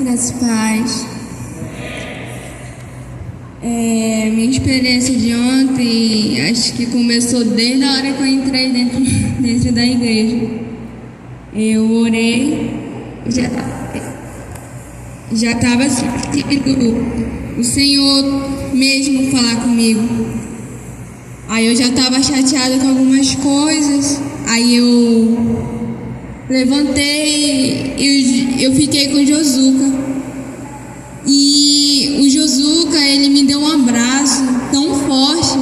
Graças a paz. Minha experiência de ontem, acho que começou desde a hora que eu entrei dentro da igreja. Eu orei, já estava sentindo o Senhor mesmo falar comigo. Aí eu já estava chateada com algumas coisas, aí eu levantei e eu fiquei com o Josuca. E o Josuca, ele me deu um abraço tão forte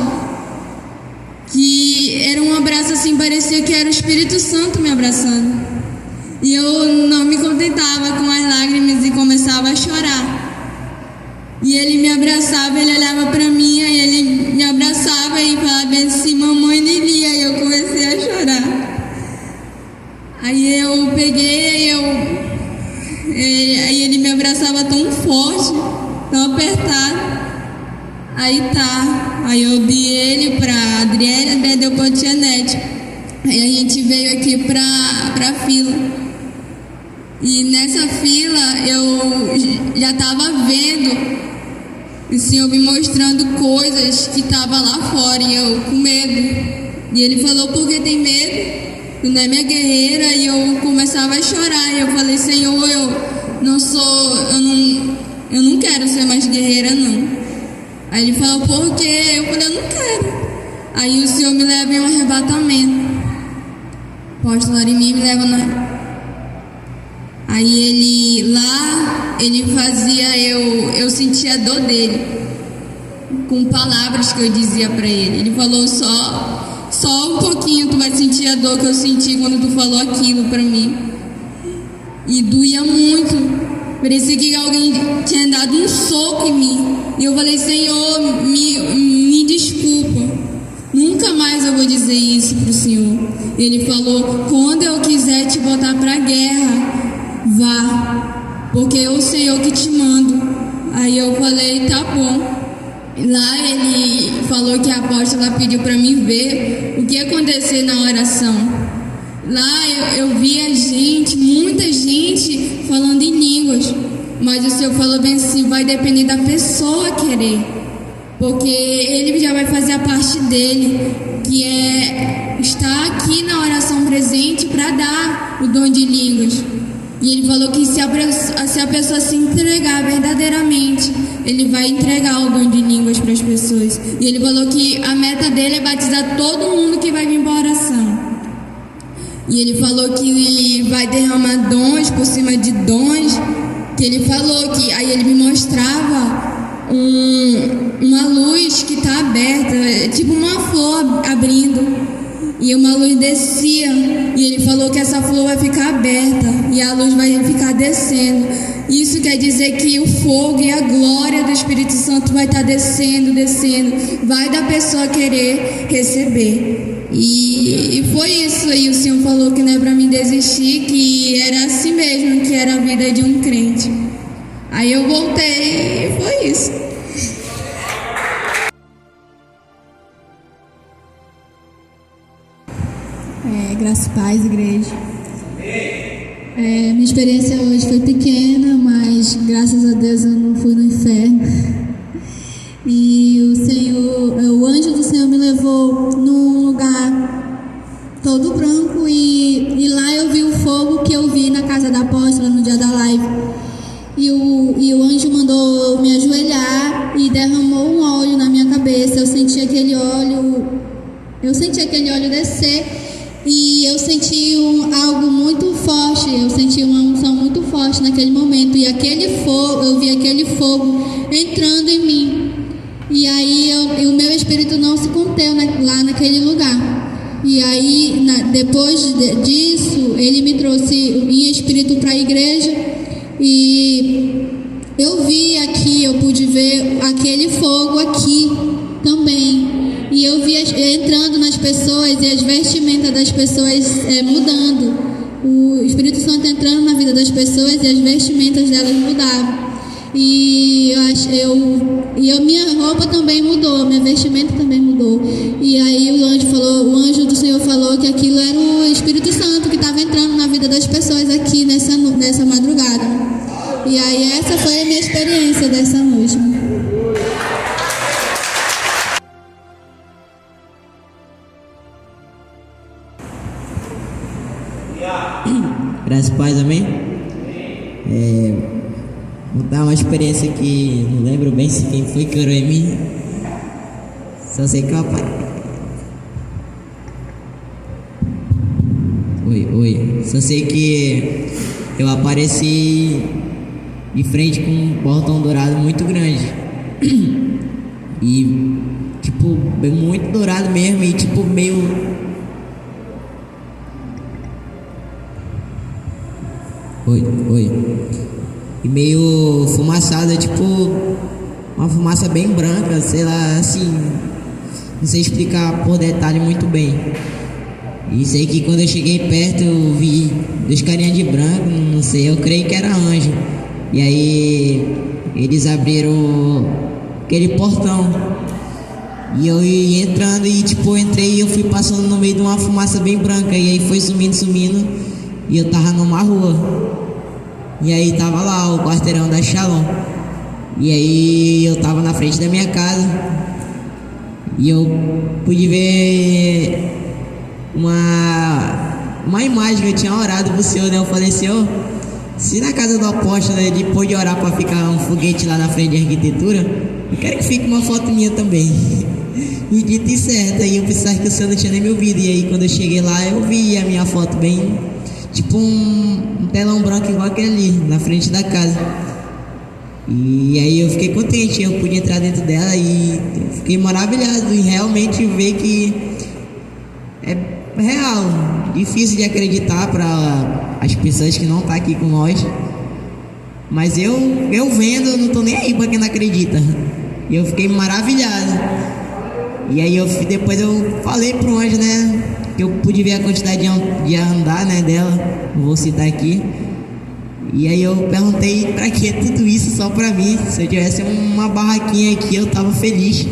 que era um abraço assim, parecia que era o Espírito Santo me abraçando. E eu não me contentava com as lágrimas e começava a chorar. E ele me abraçava, ele olhava para mim, aí ele me abraçava e falava assim, mamãe Lili, aí eu comecei a chorar. Aí eu peguei, aí ele me abraçava tão forte, tão apertado. Aí eu dei ele pra Adriana, deu pra tia Nete. Aí a gente veio aqui pra fila. E nessa fila eu já tava vendo o Senhor me mostrando coisas que tava lá fora e eu com medo. E ele falou, por que tem medo? Tu não é minha guerreira. E eu começava a chorar. E eu falei, Senhor, eu não quero ser mais guerreira, não. Aí ele falou, por quê? Eu falei, eu não quero. Aí o Senhor me leva em um arrebatamento. O apóstolo Arimim me leva no... Aí ele fazia, eu sentia a dor dele, com palavras que eu dizia pra ele. Ele falou, só um pouquinho tu vai sentir a dor que eu senti quando tu falou aquilo pra mim. E doía muito, parecia que alguém tinha dado um soco em mim. E eu falei, Senhor, me desculpa, nunca mais eu vou dizer isso pro Senhor. E ele falou, quando eu quiser te botar pra guerra, vá, porque é o Senhor que te manda. Aí eu falei, tá bom. Lá ele falou que a apóstola pediu para mim ver o que ia acontecer na oração. Lá eu via muita gente falando em línguas, mas o Senhor falou bem assim, vai depender da pessoa querer, porque Ele já vai fazer a parte dele, que é estar aqui na oração presente para dar o dom de línguas. E ele falou que se a pessoa se entregar verdadeiramente, ele vai entregar o dom de línguas para as pessoas. E ele falou que a meta dele é batizar todo mundo que vai vir para a oração. E ele falou que ele vai derramar dons por cima de dons. Que ele falou que aí ele me mostrava uma luz que está aberta, tipo uma flor abrindo. E uma luz descia, e ele falou que essa flor vai ficar aberta e a luz vai ficar descendo. Isso quer dizer que o fogo e a glória do Espírito Santo vai estar descendo, vai da pessoa querer receber. E foi isso aí, o Senhor falou que não é para mim desistir, que era assim mesmo, que era a vida de um crente. Aí eu voltei e foi isso. Graças a paz, igreja. Minha experiência hoje foi pequena, mas graças a Deus eu não fui no inferno. E o anjo do Senhor me levou num lugar todo branco e lá eu vi o fogo que eu vi na casa da apóstola no dia da live. E o anjo mandou me ajoelhar e derramou um óleo na minha cabeça. Eu senti aquele óleo descer. E eu senti algo muito forte, eu senti uma unção muito forte naquele momento. E aquele fogo, eu vi aquele fogo entrando em mim. E aí o meu espírito não se conteu lá naquele lugar. E aí, depois disso, ele me trouxe em espírito para a igreja. E eu vi aqui, eu pude ver aquele fogo aqui também. E eu vi entrando nas pessoas e as vestimentas das pessoas mudando. O Espírito Santo entrando na vida das pessoas e as vestimentas delas mudavam. E minha roupa também mudou, minha vestimenta também mudou. E aí o anjo do Senhor falou que aquilo era o Espírito Santo que estava entrando na vida das pessoas aqui nessa madrugada. E aí Graças a Deus, amém? Vou dar uma experiência que não lembro bem se quem foi que orou em mim. Só sei que eu Oi. Só sei que eu apareci de frente com um portão dourado muito grande. E tipo, muito dourado mesmo. E tipo, meio... Oi. E meio fumaçada, tipo, uma fumaça bem branca, sei lá, assim, não sei explicar por detalhe muito bem. E sei que quando eu cheguei perto eu vi dois carinhas de branco, não sei, eu creio que era anjo. E aí eles abriram aquele portão. E eu ia entrando e tipo, eu entrei e eu fui passando no meio de uma fumaça bem branca. E aí foi sumindo. E eu tava numa rua. E aí tava lá o quarteirão da Shalom. E aí eu tava na frente da minha casa. E eu pude ver uma imagem que eu tinha orado pro Senhor, né? Eu falei, Senhor, se na casa do apóstolo ele pôde orar pra ficar um foguete lá na frente de arquitetura, eu quero que fique uma foto minha também. E dito e certo, aí eu pensava que o Senhor não tinha nem me ouvido. E aí quando eu cheguei lá eu vi a minha foto bem, tipo um telão branco igual aquele ali, na frente da casa. E aí eu fiquei contente, eu pude entrar dentro dela e fiquei maravilhado em realmente ver que é real, difícil de acreditar para as pessoas que não estão aqui com nós. Mas eu vendo, não tô nem aí para quem não acredita. E eu fiquei maravilhado. E aí depois eu falei pro anjo, né, que eu pude ver a quantidade de andar, né, dela, não vou citar aqui. E aí eu perguntei pra que tudo isso só pra mim? Se eu tivesse uma barraquinha aqui eu tava feliz.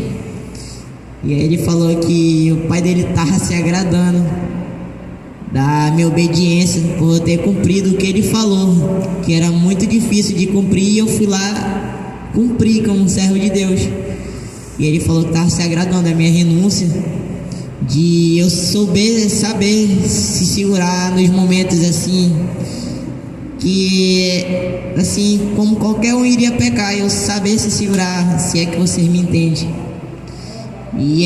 E aí ele falou que o pai dele tava se agradando da minha obediência por eu ter cumprido o que ele falou, que era muito difícil de cumprir, e eu fui lá cumprir como um servo de Deus. E ele falou que tava se agradando da minha renúncia, de eu saber se segurar nos momentos assim, que assim como qualquer um iria pecar, eu saber se segurar, se é que vocês me entendem. E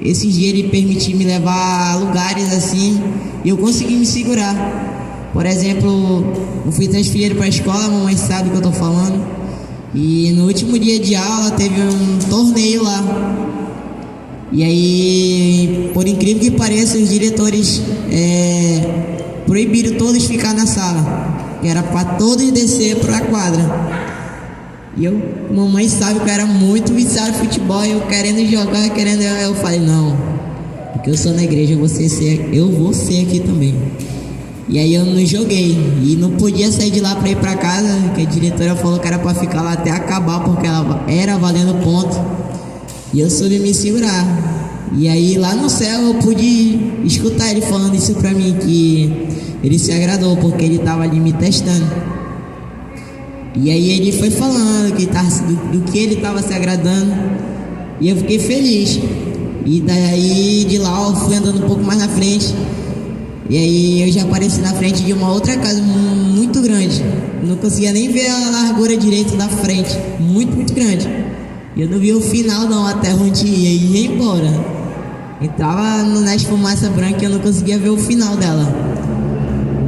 esses dias ele permitiu me levar a lugares assim, e eu consegui me segurar. Por exemplo, eu fui transferido para a escola, a mamãe sabe o que eu tô falando. E no último dia de aula teve um torneio lá. E aí, por incrível que pareça, os diretores proibiram todos ficar na sala. E era para todos descer para a quadra. E mamãe sabe que eu era muito viciado em futebol, eu querendo jogar, eu falei, não, porque eu sou na igreja, eu vou ser aqui também. E aí eu não joguei, e não podia sair de lá para ir para casa, que a diretora falou que era para ficar lá até acabar, porque ela era valendo ponto. E eu soube me segurar. E aí lá no céu eu pude escutar ele falando isso pra mim, que ele se agradou, porque ele tava ali me testando. E aí ele foi falando do que ele estava se agradando, e eu fiquei feliz. E daí de lá eu fui andando um pouco mais na frente, e aí eu já apareci na frente de uma outra casa muito grande. Não conseguia nem ver a largura direito da frente, muito grande. E eu não via o final não, até onde ia embora. Entrava nas fumaça branca e eu não conseguia ver o final dela.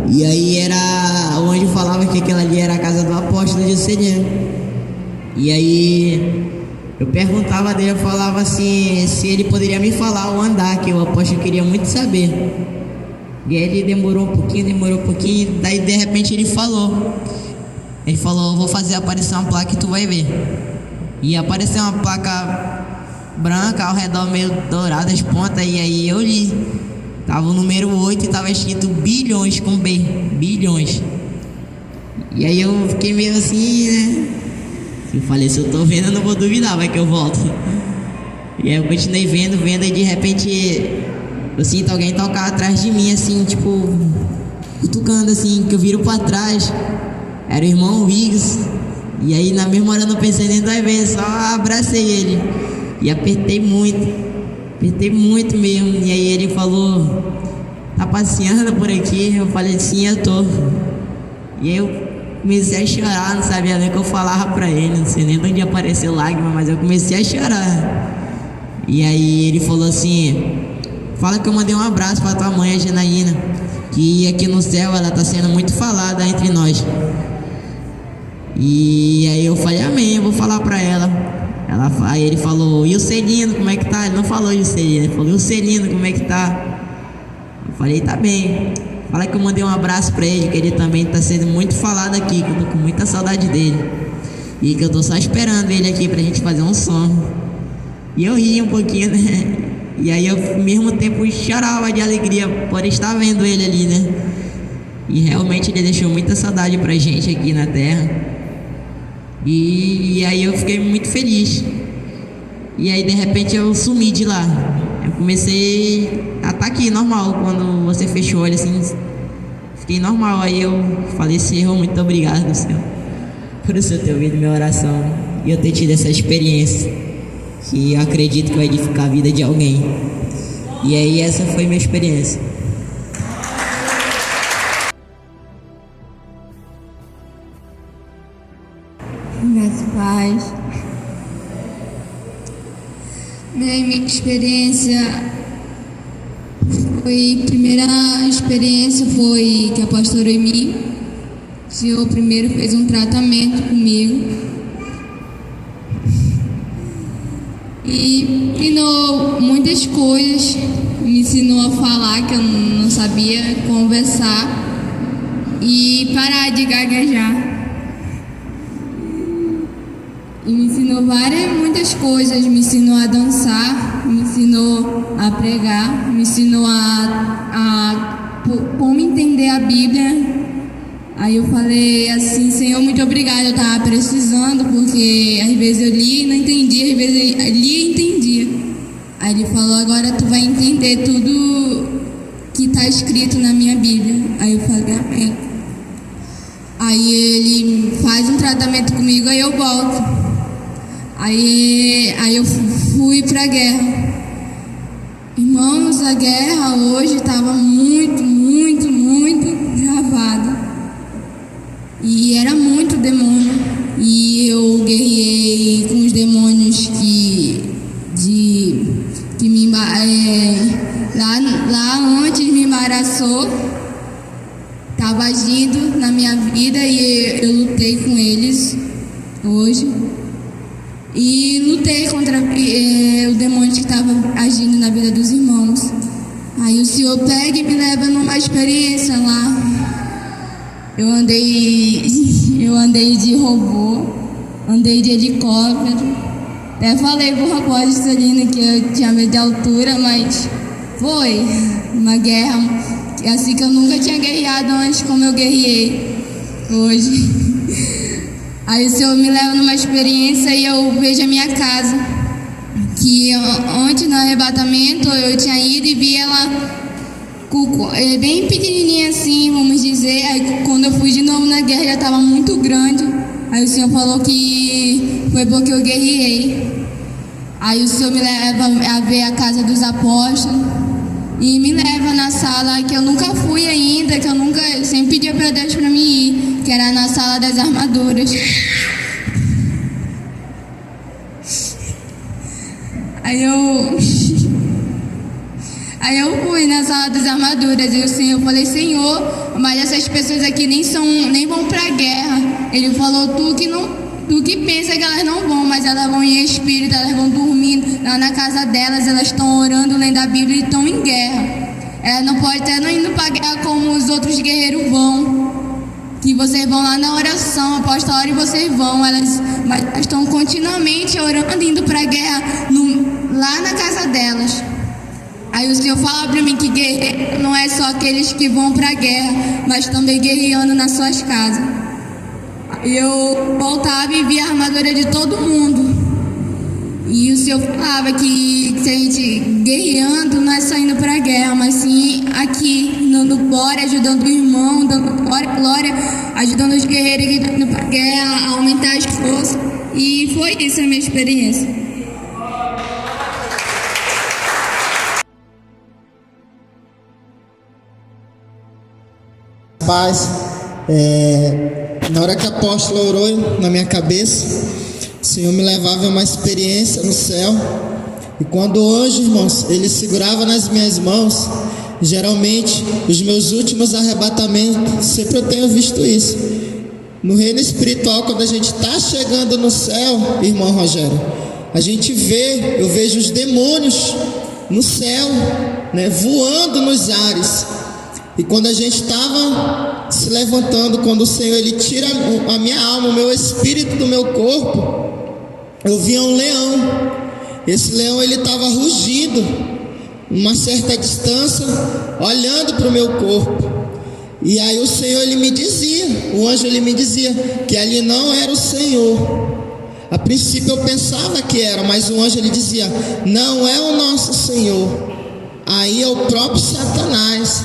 E aí o anjo falava que aquela ali era a casa do apóstolo Juscelino. E aí eu perguntava dele, eu falava assim, se ele poderia me falar o andar, que o apóstolo queria muito saber. E aí ele demorou um pouquinho, daí de repente ele falou, vou fazer aparecer uma placa e tu vai ver. E apareceu uma placa branca ao redor meio dourada as pontas, e aí eu li. Tava o número 8 e tava escrito bilhões com B, bilhões. E aí eu fiquei meio assim, né? Eu falei, se eu tô vendo eu não vou duvidar, vai que eu volto. E aí eu continuei vendo, e de repente eu sinto alguém tocar atrás de mim, assim, tipo, cutucando assim, que eu viro pra trás. Era o irmão Wiggs. E aí na mesma hora eu não pensei nem 2 vezes, só abracei ele. E apertei muito mesmo. E aí ele falou tá passeando por aqui? Eu falei, sim, eu tô. E aí eu comecei a chorar, não sabia nem o que eu falava pra ele, não sei nem de onde apareceu lágrima, mas eu comecei a chorar. E aí ele falou assim, fala que eu mandei um abraço pra tua mãe, a Janaína, que aqui no céu ela tá sendo muito falada entre nós. E aí eu falei, amém, eu vou falar pra ela. Aí ele falou, e o Celino, como é que tá? Ele não falou e o Celino, ele falou, e o Celino, como é que tá? Eu falei, tá bem. Fala que eu mandei um abraço pra ele, que ele também tá sendo muito falado aqui, que eu tô com muita saudade dele. E que eu tô só esperando ele aqui pra gente fazer um som. E eu ri um pouquinho, né? E aí eu, ao mesmo tempo, chorava de alegria por estar vendo ele ali, né? E realmente ele deixou muita saudade pra gente aqui na terra. E aí eu fiquei muito feliz. E aí de repente eu sumi de lá. Eu comecei a estar aqui normal. Quando você fechou o olho assim, fiquei normal. Aí eu falei, Senhor, muito obrigado, Senhor, por o Senhor ter ouvido minha oração e eu ter tido essa experiência, que eu acredito que vai edificar a vida de alguém. E aí essa foi minha experiência. Meus pais. Minha experiência foi, primeira experiência foi que a pastora Emi, o Senhor primeiro fez um tratamento comigo e ensinou muitas coisas, me ensinou a falar que eu não sabia, conversar e parar de gaguejar. E me ensinou muitas coisas, me ensinou a dançar, me ensinou a pregar, me ensinou como entender a Bíblia. Aí eu falei assim, Senhor, muito obrigada, eu estava precisando, porque às vezes eu li e não entendia, às vezes eu li e entendia. Aí ele falou, agora tu vai entender tudo que está escrito na minha Bíblia. Aí eu falei, amém. Aí ele faz um tratamento comigo, aí eu volto. Aí eu fui pra guerra. Irmãos, a guerra hoje estava muito travada. E era muito demônio. E eu guerreei com os demônios que me lá antes me embaraçou. Estava agindo na minha vida e eu lutei com eles hoje. E lutei contra o demônio que estava agindo na vida dos irmãos. Aí o Senhor pega e me leva numa experiência lá. Eu andei de robô, andei de helicóptero. Até falei pro rapaz Celina que eu tinha medo de altura, mas foi uma guerra assim que eu nunca tinha guerreado antes, como eu guerreei hoje. Aí o Senhor me leva numa experiência e eu vejo a minha casa, que antes no arrebatamento eu tinha ido e vi ela bem pequenininha assim, vamos dizer. Aí quando eu fui de novo na guerra já estava muito grande. Aí o Senhor falou que foi porque eu guerreei. Aí o Senhor me leva a ver a casa dos apóstolos e me leva na sala que eu nunca fui ainda, que eu sempre pedia para Deus para mim ir, que era na sala das armaduras. Aí eu fui na sala das armaduras e eu falei, Senhor, mas essas pessoas aqui nem vão pra guerra. Ele falou, tu que pensa que elas não vão, mas elas vão em espírito, elas vão dormindo lá na casa delas, elas estão orando, lendo a Bíblia e estão em guerra. Elas não podem estar indo pra guerra como os outros guerreiros vão, que vocês vão lá na oração, após a hora e vocês vão, mas elas estão continuamente orando, indo pra guerra lá na casa delas. Aí o Senhor fala pra mim que guerreiro não é só aqueles que vão pra guerra, mas também guerreando nas suas casas. Eu voltava e via a armadura de todo mundo. E o Senhor falava que se a gente guerreando não é só indo pra guerra, mas sim aqui, dando glória, ajudando o irmão, dando glória, ajudando os guerreiros que estão indo pra guerra, a aumentar as forças. E foi isso a minha experiência. paz. Na hora que a apóstola orou na minha cabeça, o Senhor me levava a uma experiência no céu. E quando hoje, irmãos, Ele segurava nas minhas mãos, geralmente, os meus últimos arrebatamentos, sempre eu tenho visto isso. No reino espiritual, quando a gente está chegando no céu, irmão Rogério, a gente eu vejo os demônios no céu, né, voando nos ares. E quando a gente estava se levantando, quando o Senhor Ele tira a minha alma, o meu espírito do meu corpo, eu via um leão. Esse leão ele estava rugindo uma certa distância, olhando para o meu corpo. E aí o Senhor ele me dizia, o anjo ele me dizia que ali não era o Senhor. A princípio eu pensava que era, mas o anjo ele dizia: não é o nosso Senhor. Aí é o próprio Satanás,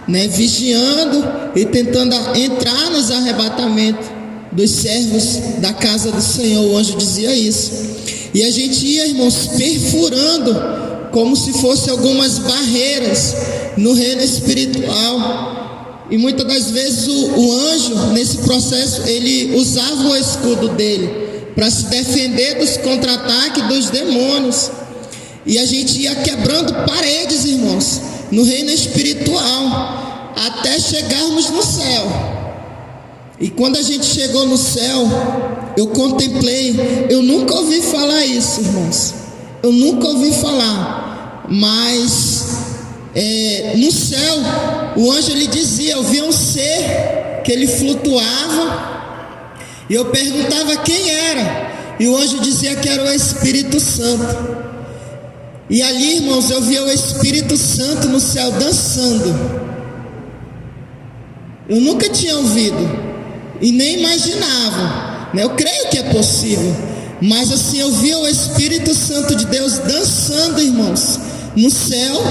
né, vigiando e tentando entrar nos arrebatamentos dos servos da casa do Senhor. O anjo dizia isso. E a gente ia, irmãos, perfurando como se fossem algumas barreiras no reino espiritual. E muitas das vezes o anjo, nesse processo, ele usava o escudo dele para se defender dos contra-ataques dos demônios. E a gente ia quebrando paredes, irmãos, no reino espiritual, até chegarmos no céu. E quando a gente chegou no céu, eu contemplei, eu nunca ouvi falar isso, irmãos, eu nunca ouvi falar, mas no céu, o anjo ele dizia, eu via um ser que ele flutuava, e eu perguntava quem era, e o anjo dizia que era o Espírito Santo. E ali, irmãos, eu via o Espírito Santo no céu dançando. Eu nunca tinha ouvido e nem imaginava, né? Eu creio que é possível, mas assim, eu via o Espírito Santo de Deus dançando, irmãos, no céu.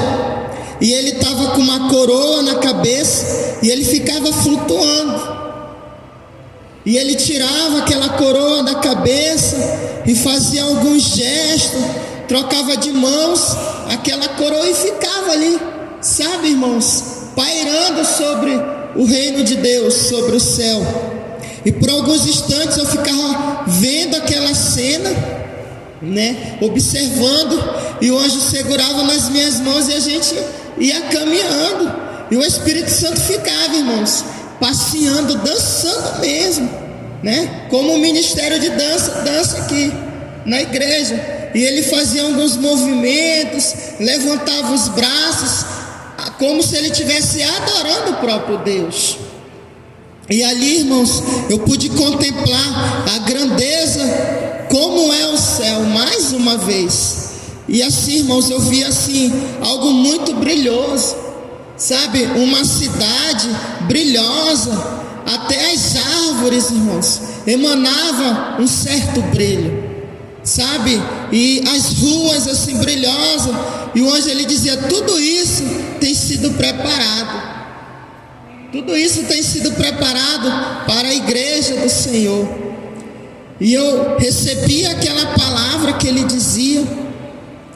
E ele estava com uma coroa na cabeça e ele ficava flutuando. E ele tirava aquela coroa da cabeça e fazia alguns gestos, trocava de mãos aquela coroa e ficava ali, sabe, irmãos, pairando sobre o reino de Deus, sobre o céu. E por alguns instantes eu ficava vendo aquela cena, né, observando, e o anjo segurava nas minhas mãos e a gente ia caminhando, e o Espírito Santo ficava, irmãos, passeando, dançando mesmo, né, como o ministério de dança aqui na igreja. E ele fazia alguns movimentos, levantava os braços, como se ele estivesse adorando o próprio Deus. E ali, irmãos, eu pude contemplar a grandeza, como é o céu, mais uma vez. E assim, irmãos, eu vi assim, algo muito brilhoso, sabe, uma cidade brilhosa, até as árvores, irmãos, emanava um certo brilho, sabe, e as ruas assim brilhosas. E o anjo ele dizia: tudo isso tem sido preparado, tudo isso tem sido preparado para a igreja do Senhor. E eu recebi aquela palavra que ele dizia,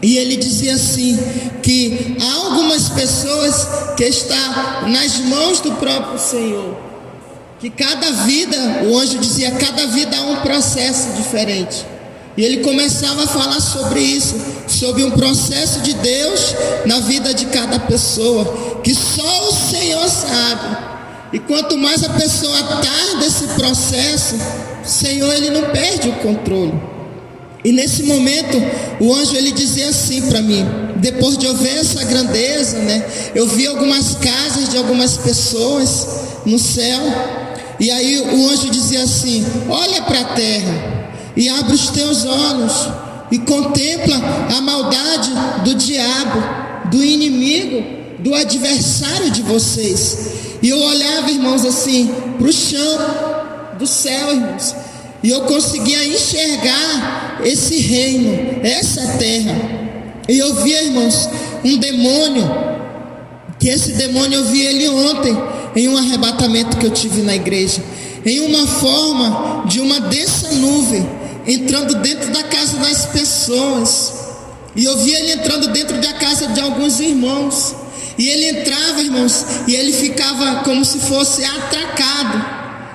e ele dizia assim, que há algumas pessoas que estão nas mãos do próprio Senhor, que cada vida, o anjo dizia, cada vida há um processo diferente. E ele começava a falar sobre isso, sobre um processo de Deus na vida de cada pessoa, que só o Senhor sabe. E quanto mais a pessoa está nesse processo, o Senhor ele não perde o controle. E nesse momento, o anjo ele dizia assim para mim, depois de eu ver essa grandeza, né? Eu vi algumas casas de algumas pessoas no céu, e aí o anjo dizia assim: olha para a terra e abre os teus olhos e contempla a maldade do diabo, do inimigo, do adversário de vocês. E eu olhava, irmãos, assim, para o chão do céu, irmãos, e eu conseguia enxergar esse reino, essa terra. E eu via, irmãos, um demônio, que esse demônio eu vi ele ontem, em um arrebatamento que eu tive na igreja, em uma forma de uma densa nuvem, entrando dentro da casa das pessoas. E eu vi ele entrando dentro da casa de alguns irmãos. E ele entrava, irmãos, irmãos, e ele ficava como se fosse atracado,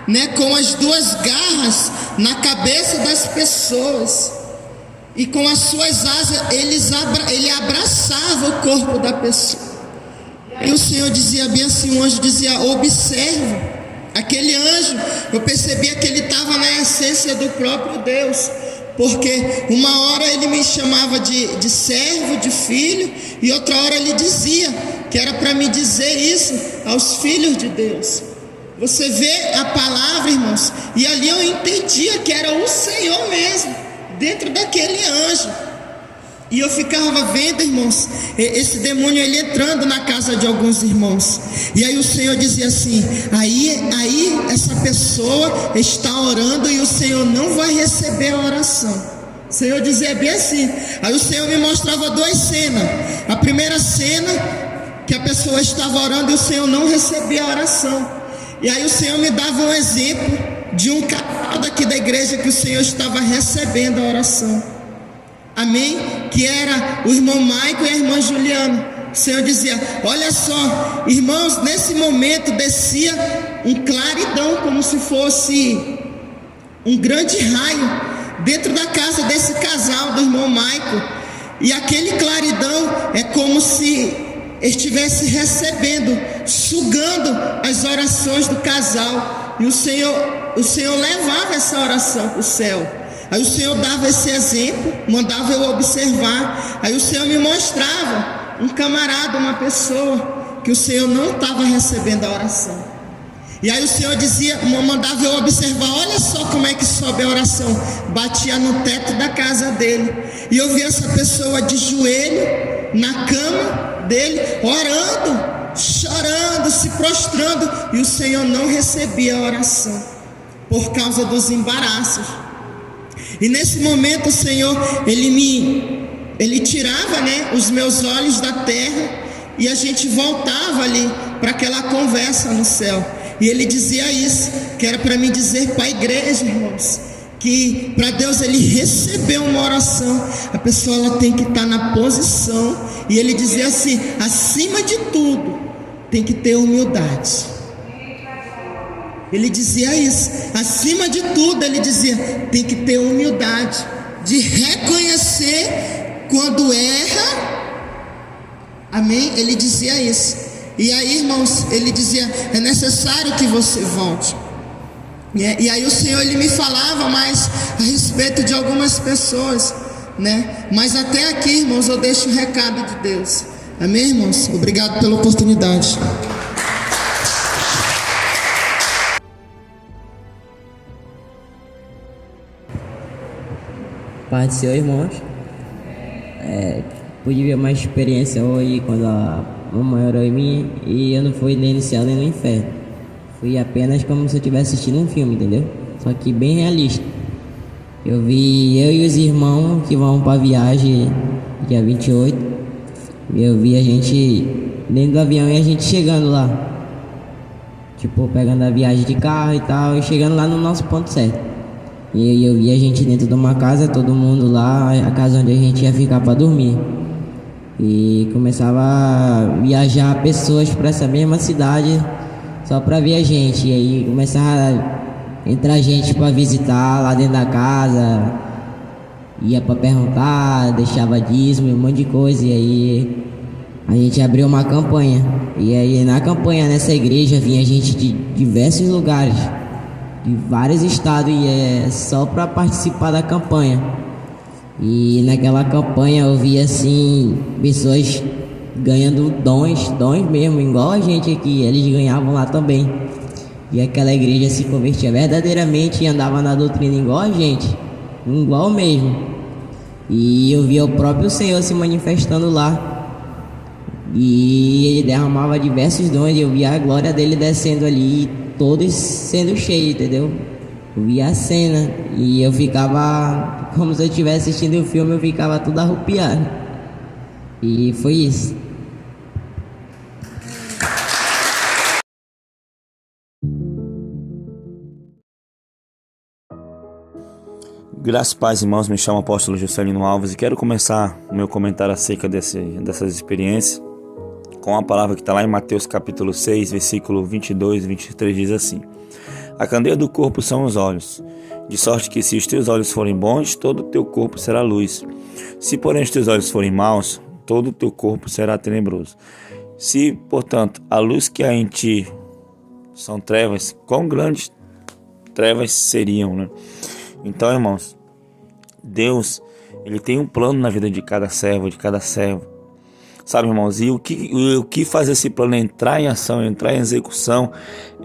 né, com as duas garras na cabeça das pessoas, e com as suas asas ele abraçava o corpo da pessoa. E o Senhor dizia bem assim, o anjo dizia: observa. Aquele anjo, eu percebia que ele estava na essência do próprio Deus, porque uma hora ele me chamava de servo, de filho, e outra hora ele dizia que era para me dizer isso aos filhos de Deus. Você vê a palavra, irmãos, e ali eu entendia que era o Senhor mesmo, dentro daquele anjo. E eu ficava vendo, irmãos, esse demônio ele entrando na casa de alguns irmãos. E aí o Senhor dizia assim: aí essa pessoa está orando e o Senhor não vai receber a oração. O Senhor dizia bem assim. Aí o Senhor me mostrava duas cenas. A primeira cena, que a pessoa estava orando e o Senhor não recebia a oração. E aí o Senhor me dava um exemplo de um casal daqui da igreja que o Senhor estava recebendo a oração. Amém? Que era o irmão Maico e a irmã Juliana. O Senhor dizia: olha só, irmãos, nesse momento descia um claridão, como se fosse um grande raio dentro da casa desse casal do irmão Maico. E aquele claridão é como se estivesse recebendo, sugando as orações do casal. E o Senhor levava essa oração para o céu. Aí o Senhor dava esse exemplo, mandava eu observar. Aí o Senhor me mostrava um camarada, uma pessoa que o Senhor não estava recebendo a oração. E aí o Senhor dizia, mandava eu observar: olha só como é que sobe a oração. Batia no teto da casa dele, e eu via essa pessoa de joelho na cama dele, orando, chorando, se prostrando, e o Senhor não recebia a oração por causa dos embaraços. E nesse momento o Senhor, Ele tirava, né, os meus olhos da terra, e a gente voltava ali para aquela conversa no céu. E Ele dizia isso, que era para mim dizer para a igreja, irmãos, que para Deus Ele receber uma oração, a pessoa ela tem que estar na posição. E Ele dizia assim: acima de tudo, tem que ter humildade. Ele dizia isso, acima de tudo ele dizia: tem que ter humildade, de reconhecer quando erra. Amém? Ele dizia isso. E aí, irmãos, ele dizia: é necessário que você volte. E aí o Senhor ele me falava mais a respeito de algumas pessoas, né? Mas até aqui, irmãos, eu deixo o recado de Deus. Amém, irmãos? Obrigado pela oportunidade. Paz do Senhor, irmãos. Pude ver uma experiência hoje quando a mamãe orou em mim, e eu não fui nem no céu nem no inferno. Fui apenas como se eu estivesse assistindo um filme, entendeu? Só que bem realista. Eu vi eu e os irmãos que vão para a viagem dia 28. Eu vi a gente dentro do avião e a gente chegando lá. Tipo, pegando a viagem de carro e tal, e chegando lá no nosso ponto certo. E eu vi a gente dentro de uma casa, todo mundo lá, a casa onde a gente ia ficar para dormir. E começava a viajar pessoas para essa mesma cidade só para ver a gente. E aí começava a entrar gente para visitar lá dentro da casa, ia para perguntar, deixava dízimo e um monte de coisa. E aí a gente abriu uma campanha. E aí na campanha, nessa igreja, vinha gente de diversos lugares, de vários estados, e é só para participar da campanha. E naquela campanha eu vi assim pessoas ganhando dons mesmo, igual a gente aqui, eles ganhavam lá também. E aquela igreja se convertia verdadeiramente e andava na doutrina igual a gente, igual mesmo. E eu via o próprio Senhor se manifestando lá. E ele derramava diversos dons, e eu via a glória dele descendo ali, todos sendo cheios, entendeu? Eu via a cena e eu ficava como se eu estivesse assistindo o filme, eu ficava tudo arrupiado. E foi isso. Graças e paz, irmãos, me chamo Apóstolo Juscelino Alves e quero começar o meu comentário acerca dessas experiências com a palavra que está lá em Mateus capítulo 6, versículo 22 e 23, diz assim: a candeia do corpo são os olhos, de sorte que se os teus olhos forem bons, todo o teu corpo será luz. Se porém os teus olhos forem maus, todo o teu corpo será tenebroso. Se, portanto, a luz que há em ti são trevas, quão grandes trevas seriam, né? Então, irmãos, Deus, Ele tem um plano na vida de cada servo, sabe, irmãos? E o que faz esse plano entrar em ação, entrar em execução,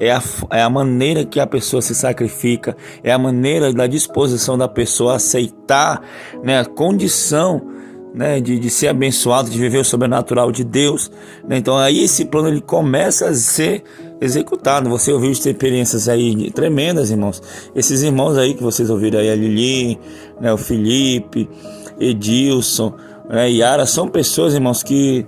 é a maneira que a pessoa se sacrifica, é a maneira da disposição da pessoa a aceitar, né, a condição, né, de ser abençoado, de viver o sobrenatural de Deus, né? Então aí esse plano ele começa a ser executado. Você ouviu experiências aí tremendas, irmãos. Esses irmãos aí que vocês ouviram aí, a Lili, né, o Felipe, Edilson, Yara, são pessoas, irmãos, que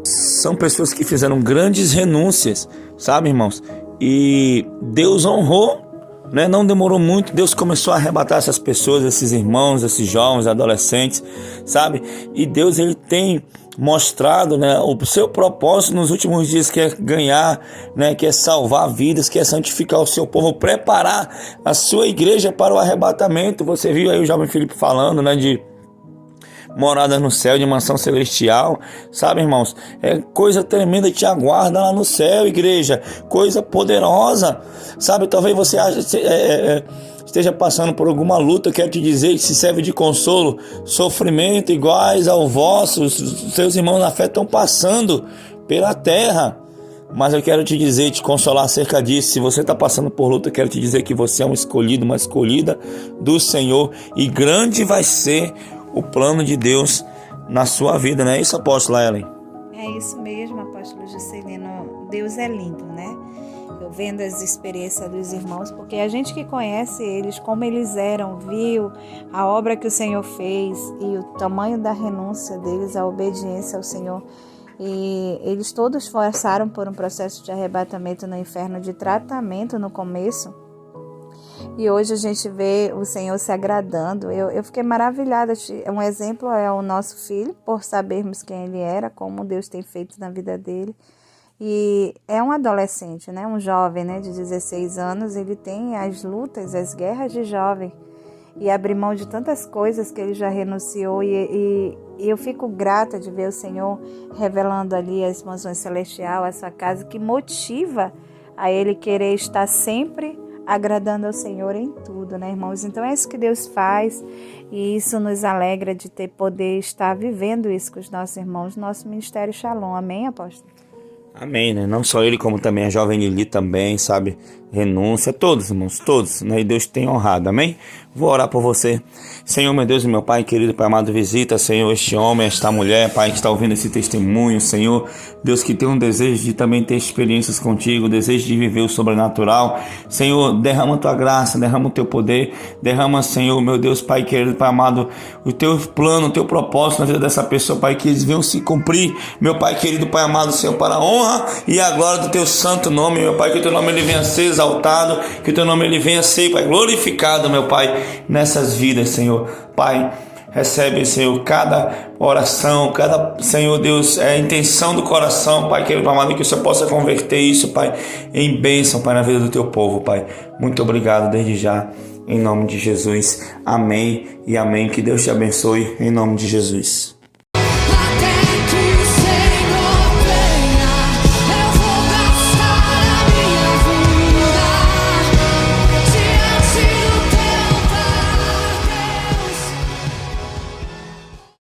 são pessoas que fizeram grandes renúncias, sabe, irmãos? E Deus honrou, né? Não demorou muito, Deus começou a arrebatar essas pessoas, esses irmãos, esses jovens, adolescentes, sabe? E Deus, Ele tem mostrado, né, o seu propósito nos últimos dias, que é ganhar, né, que é salvar vidas, que é santificar o seu povo, preparar a sua igreja para o arrebatamento. Você viu aí o jovem Felipe falando, né, de morada no céu, de mansão celestial, sabe, irmãos? É coisa tremenda que te aguarda lá no céu, igreja, coisa poderosa, sabe? Talvez você esteja passando por alguma luta. Quero te dizer que se serve de consolo, sofrimento iguais ao vosso, os seus irmãos na fé estão passando pela terra. Mas eu quero te dizer, te consolar acerca disso. Se você está passando por luta, eu quero te dizer que você é um escolhido, uma escolhida do Senhor, e grande vai ser o plano de Deus na sua vida, não é isso, apóstola Ellen? É isso mesmo, apóstolo Juscelino. Deus é lindo, né? Eu vendo as experiências dos irmãos, porque a gente que conhece eles, como eles eram, viu a obra que o Senhor fez e o tamanho da renúncia deles, a obediência ao Senhor. E eles todos passaram por um processo de arrebatamento no inferno, de tratamento no começo. E hoje a gente vê o Senhor se agradando. Eu fiquei maravilhada. Um exemplo é o nosso filho, por sabermos quem ele era, como Deus tem feito na vida dele. E é um adolescente, né? Um jovem, né? De 16 anos. Ele tem as lutas, as guerras de jovem. E abrir mão de tantas coisas que ele já renunciou. E eu fico grata de ver o Senhor revelando ali as mansões celestiais, essa casa que motiva a ele querer estar sempre agradando ao Senhor em tudo, né, irmãos? Então é isso que Deus faz, e isso nos alegra de poder estar vivendo isso com os nossos irmãos, nosso Ministério Shalom. Amém, apóstolo? Amém, né? Não só ele, como também a jovem Lili também, sabe? Renúncia, todos, irmãos, todos, né? E Deus tem honrado, amém? Vou orar por você. Senhor, meu Deus e meu Pai querido, Pai amado, visita, Senhor, este homem, esta mulher, Pai, que está ouvindo esse testemunho, Senhor, Deus, que tem um desejo de também ter experiências contigo, desejo de viver o sobrenatural. Senhor, derrama a tua graça, derrama o teu poder, derrama, Senhor, meu Deus, Pai querido, Pai amado, o teu plano, o teu propósito na vida dessa pessoa, Pai, que eles venham se cumprir, meu Pai querido, Pai amado, Senhor, para a honra e a glória do teu santo nome, meu Pai, que o teu nome ele venha ser exaltado, que o teu nome ele venha ser, Pai, glorificado, meu Pai, nessas vidas, Senhor. Pai, recebe, Senhor, cada oração, cada, Senhor Deus, intenção do coração, Pai, querido, Pai amado, que o Senhor possa converter isso, Pai, em bênção, Pai, na vida do teu povo, Pai. Muito obrigado desde já, em nome de Jesus. Amém e amém. Que Deus te abençoe, em nome de Jesus.